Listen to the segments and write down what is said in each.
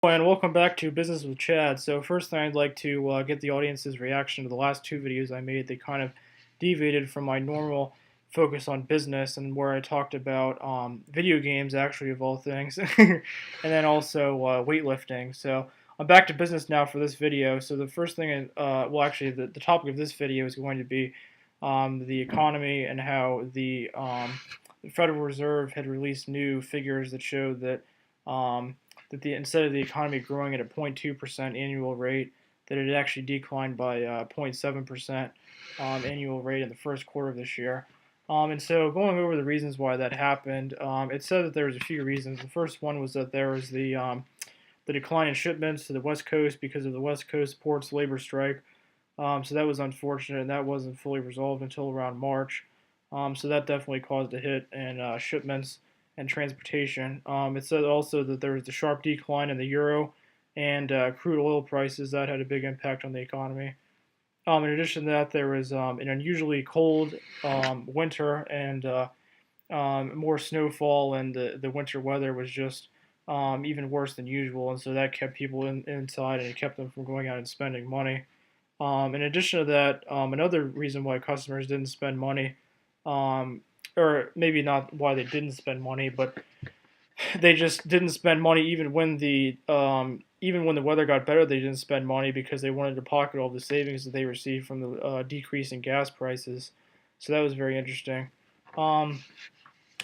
And welcome back to Business with Chad. So first thing I'd like to get the audience's reaction to the last two videos I made. They kind of deviated from my normal focus on business and where I talked about video games, actually, of all things, and then also weightlifting. So I'm back to business now for this video. So the first thing, well, actually, the topic of this video is going to be the economy and how the Federal Reserve had released new figures that showed that instead of the economy growing at a 0.2% annual rate, that it actually declined by 0.7% annual rate in the first quarter of this year. And so going over the reasons why that happened, it said that there was a few reasons. The first one was that there was the decline in shipments to the West Coast because of the West Coast ports labor strike. So that was unfortunate, and that wasn't fully resolved until around March. So that definitely caused a hit in shipments and transportation. It said also that there was a sharp decline in the euro and crude oil prices. That had a big impact on the economy. In addition to that, there was an unusually cold winter and more snowfall, and the winter weather was just even worse than usual, and so that kept people inside and it kept them from going out and spending money. In addition to that, another reason why customers didn't spend money, or maybe not why they didn't spend money, but they just didn't spend money even when the weather got better. They didn't spend money because they wanted to pocket all the savings that they received from the decrease in gas prices. So that was very interesting. And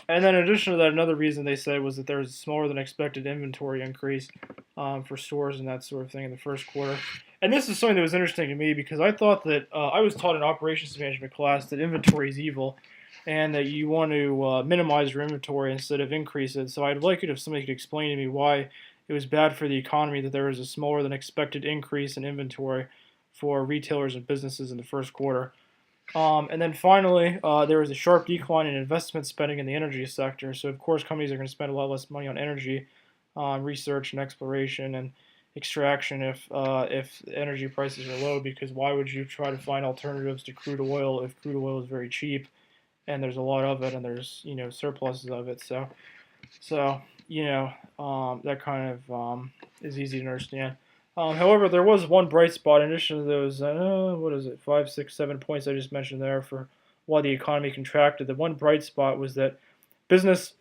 then in addition to that, another reason they said was that there was a smaller than expected inventory increase for stores and that sort of thing in the first quarter. And this is something that was interesting to me because I thought that I was taught in operations management class that inventory is evil and that you want to minimize your inventory instead of increase it. So I'd like it if somebody could explain to me why it was bad for the economy that there was a smaller than expected increase in inventory for retailers and businesses in the first quarter. And then finally, there was a sharp decline in investment spending in the energy sector. So of course, companies are going to spend a lot less money on energy, research and exploration and extraction if energy prices are low. Because why would you try to find alternatives to crude oil if crude oil is very cheap and there's a lot of it and there's surpluses of it. So that kind of is easy to understand. However, there was one bright spot in addition to those, what is it, 5, 6, 7 points I just mentioned there for why the economy contracted. The one bright spot was that business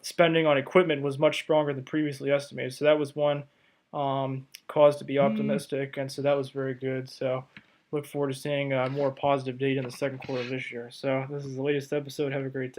spending on equipment was much stronger than previously estimated. So that was one cause to be optimistic, and so that was very good. So look forward to seeing more positive data in the second quarter of this year. So this is the latest episode. Have a great day.